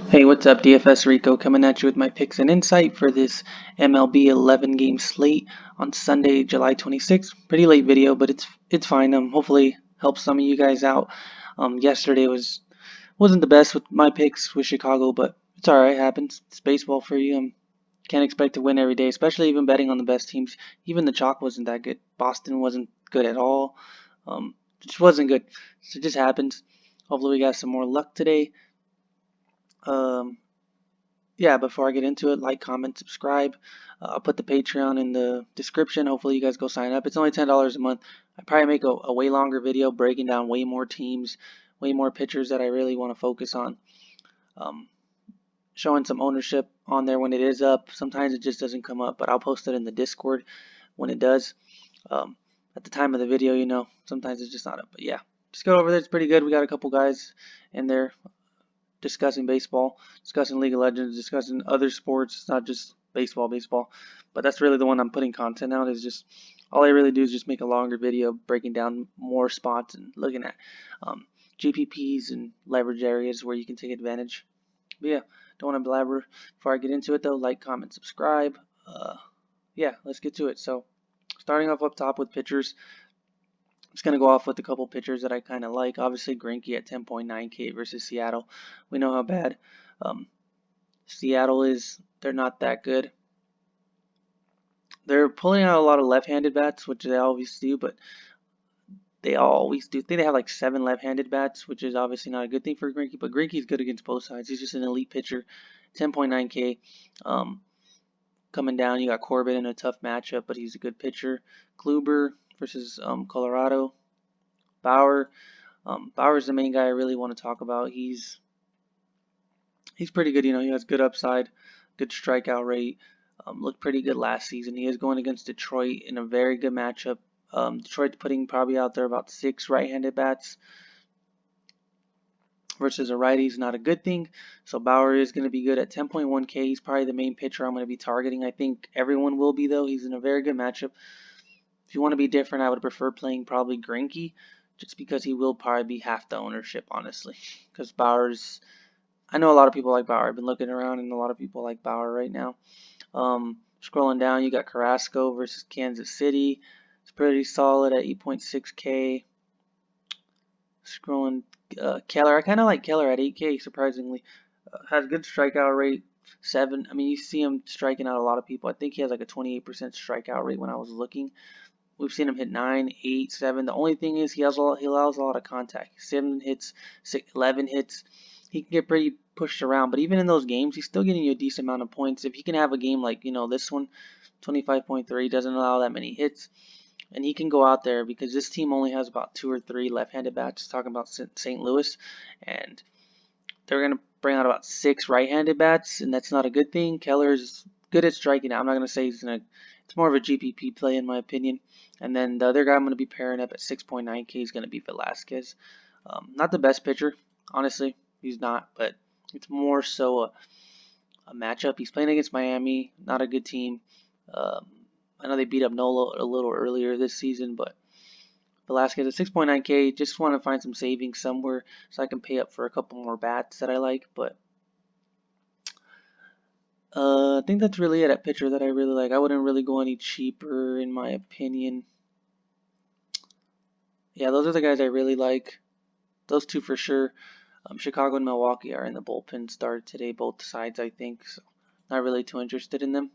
Hey, what's up? DFS Rico coming at you with my picks and insight for this MLB 11 game slate on Sunday, July 26th. Pretty late video, but it's fine. Hopefully helps some of you guys out. Yesterday wasn't the best with my picks with Chicago, but it's all right. Happens. It's baseball for you. Can't expect to win every day, especially even betting on the best teams. Even the chalk wasn't that good. Boston wasn't good at all. It just wasn't good. So it just happens. Hopefully we got some more luck today. Um, yeah, before I get into it, like, comment, subscribe. I'll put the Patreon in the description. Hopefully, you guys go sign up. It's only $10 a month. I probably make a way longer video breaking down way more teams, way more pitchers that I really want to focus on. Um, Showing some ownership on there when it is up. Sometimes it just doesn't come up, but I'll post it in the Discord when it does. Um, at the time of the video, sometimes it's just not up. But yeah, just go over there. It's pretty good. We got a couple guys in there discussing baseball, discussing League of Legends, discussing other sports. It's not just baseball. But that's really the one I'm putting content out. Is just all I really do is just make a longer video breaking down more spots and looking at um, GPPs and leverage areas where you can take advantage. But yeah, don't want to blabber. Before I get into it though, like, comment, subscribe. Yeah, let's get to it. So starting off up top with pitchers. Just going to go off with a couple pitchers that I kind of like. Obviously, Greinke at 10.9K versus Seattle. We know how bad Seattle is. They're not that good. They're pulling out a lot of left-handed bats, which they always do, but they always do. I think they have like 7 left-handed bats, which is obviously not a good thing for Greinke, but Greinke's good against both sides. He's just an elite pitcher. 10.9K. Coming down, you got Corbin in a tough matchup, but he's a good pitcher. Kluber versus Colorado. Bauer. Bauer's the main guy I really want to talk about. He's pretty good. He has good upside, good strikeout rate. Looked pretty good last season. He is going against Detroit in a very good matchup. Detroit's putting probably out there about 6 right-handed bats versus a righty is not a good thing. So Bauer is going to be good at 10.1K. He's probably the main pitcher I'm going to be targeting. I think everyone will be, though. He's in a very good matchup. If you want to be different, I would prefer playing probably Greinke, just because he will probably be half the ownership, honestly. Because I know a lot of people like Bauer. I've been looking around, and a lot of people like Bauer right now. Scrolling down, you got Carrasco versus Kansas City. It's pretty solid at 8.6K. Scrolling, Keller. I kind of like Keller at 8K, surprisingly. Has good strikeout rate, 7. I mean, you see him striking out a lot of people. I think he has like a 28% strikeout rate when I was looking. We've seen him hit 9, 8, 7. The only thing is he allows a lot of contact. 7 hits, 11 hits. He can get pretty pushed around, but even in those games, he's still getting you a decent amount of points. If he can have a game like, this one, 25.3, doesn't allow that many hits, and he can go out there because this team only has about 2 or 3 left-handed bats, talking about St. Louis, and they're going to bring out about 6 right-handed bats, and that's not a good thing. Keller's good at striking out. I'm not going to say it's more of a GPP play in my opinion. And then the other guy I'm going to be pairing up at 6.9K is going to be Velasquez. Not the best pitcher, honestly. He's not, but it's more so a matchup. He's playing against Miami, not a good team. I know they beat up Nola a little earlier this season, but Velasquez at 6.9K. Just want to find some savings somewhere so I can pay up for a couple more bats that I like. But I think that's really it at pitcher that I really like. I wouldn't really go any cheaper in my opinion. Yeah, those are the guys I really like. Those two for sure. Chicago and Milwaukee are in the bullpen start today, both sides, I think. So not really too interested in them.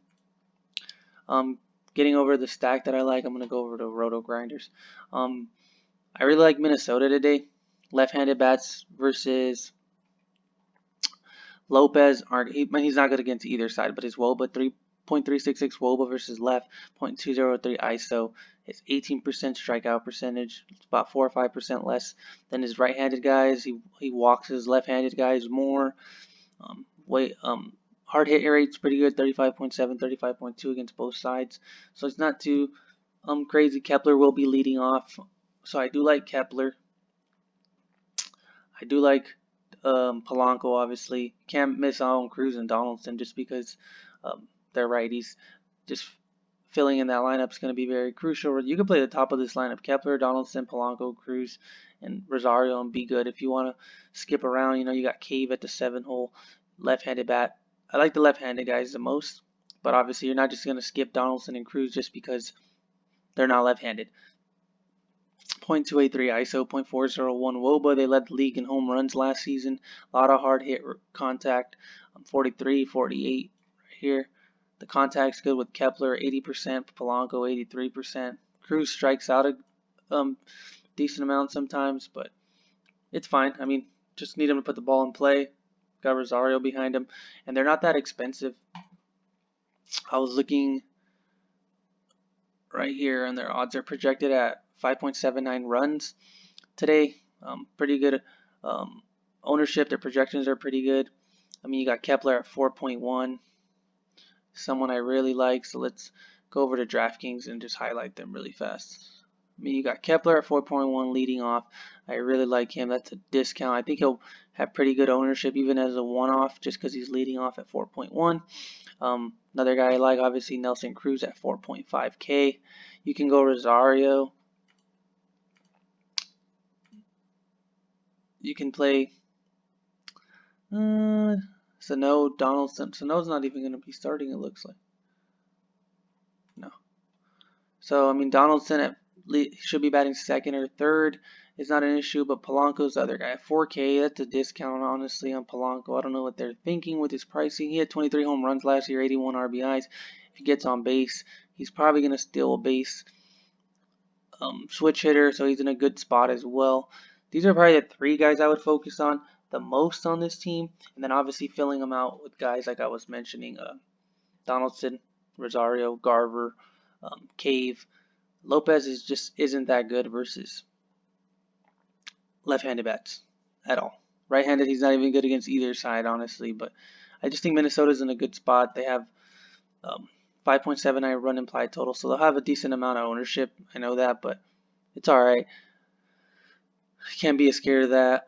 Getting over the stack that I like, I'm going to go over to RotoGrinders. I really like Minnesota today. Left-handed bats versus Lopez. He's not good against either side, but his WOBA 3.366 WOBA versus left, 0.203 ISO. His 18% strikeout percentage. It's about 4 or 5% less than his right-handed guys. He walks his left-handed guys more. Hard hit rate's pretty good, 35.7, 35.2 against both sides. So it's not too crazy. Kepler will be leading off. So I do like Kepler. I do like Polanco, obviously. Can't miss out on Cruz and Donaldson just because they're righties. Just filling in that lineup is going to be very crucial. You can play the top of this lineup: Kepler, Donaldson, Polanco, Cruz, and Rosario, and be good. If you want to skip around, you got Cave at the 7 hole. left-handed bat. I like the left-handed guys the most, but obviously you're not just going to skip Donaldson and Cruz just because they're not left-handed. .283 ISO, .401 WOBA. They led the league in home runs last season. A lot of hard hit contact. 43, 48 right here. The contact's good with Kepler, 80%, Polanco, 83%. Cruz strikes out a decent amount sometimes, but it's fine. I mean, just need him to put the ball in play. Got Rosario behind him, and they're not that expensive. I was looking right here, and their odds are projected at 5.79 runs today. Pretty good ownership. Their projections are pretty good. I mean, you got Kepler at 4.1, someone I really like. So let's go over to DraftKings and just highlight them really fast. I mean, you got Kepler at 4.1 leading off. I really like him. That's a discount. I think he'll have pretty good ownership even as a one-off just because he's leading off at 4.1. Another guy I like, obviously, Nelson Cruz at 4.5K. You can go Rosario. You can play Sano, Donaldson. Sano's not even going to be starting, it looks like. No. So, I mean, Donaldson should be batting second or third. It's not an issue, but Polanco's the other guy at 4K. That's a discount, honestly, on Polanco. I don't know what they're thinking with his pricing. He had 23 home runs last year, 81 RBIs. If he gets on base, he's probably going to steal a base. Switch hitter, so he's in a good spot as well. These are probably the three guys I would focus on the most on this team, and then obviously filling them out with guys like I was mentioning, Donaldson, Rosario, Garver, Cave. Lopez isn't that good versus left-handed bats at all. Right-handed, he's not even good against either side, honestly, but I just think Minnesota's in a good spot. They have 5.79 run implied total, so they'll have a decent amount of ownership. I know that, but it's all right. Can't be scared of that.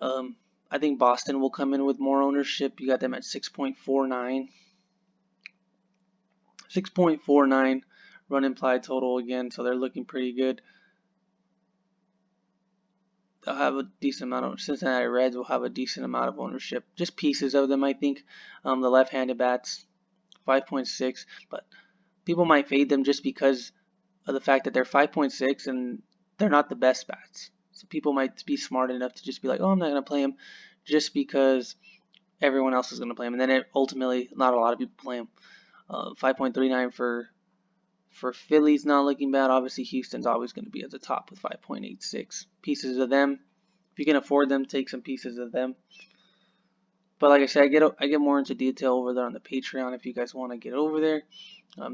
I think Boston will come in with more ownership. You got them at 6.49. 6.49 run implied total again, so they're looking pretty good. They'll have a decent amount of Cincinnati Reds will have a decent amount of ownership. Just pieces of them, I think. The left-handed bats, 5.6, but people might fade them just because of the fact that they're 5.6 and they're not the best bats. So people might be smart enough to just be like, oh, I'm not going to play him just because everyone else is going to play him. And then ultimately, not a lot of people play him. 5.39 for Philly's not looking bad. Obviously, Houston's always going to be at the top with 5.86. Pieces of them. If you can afford them, take some pieces of them. But like I said, I get more into detail over there on the Patreon if you guys want to get over there.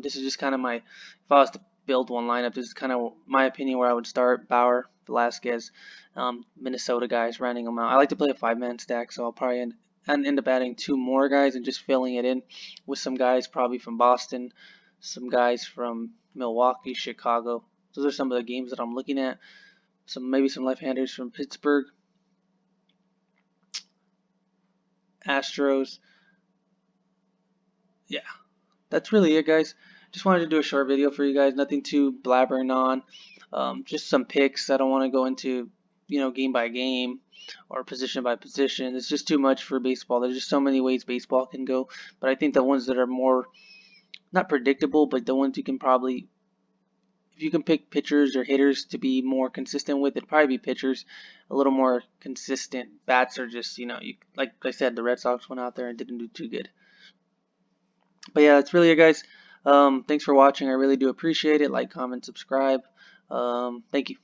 This is just kind of if I was to build one lineup, this is kind of my opinion where I would start. Bauer, Velasquez, Minnesota guys, rounding them out. I like to play a 5-man stack, so I'll probably end up adding 2 more guys and just filling it in with some guys probably from Boston, some guys from Milwaukee, Chicago. Those are some of the games that I'm looking at. Maybe some left-handers from Pittsburgh, Astros. Yeah, that's really it, guys. Just wanted to do a short video for you guys. Nothing too blabbering on. Just some picks. I don't want to go into, game by game or position by position. It's just too much for baseball. There's just so many ways baseball can go. But I think the ones that are more, not predictable, but the ones you can probably, if you can pick pitchers or hitters to be more consistent with, it'd probably be pitchers. A little more consistent. Bats are just, like I said, the Red Sox went out there and didn't do too good. But yeah, that's really it, guys. Thanks for watching. I really do appreciate it. Like, comment, subscribe. Thank you.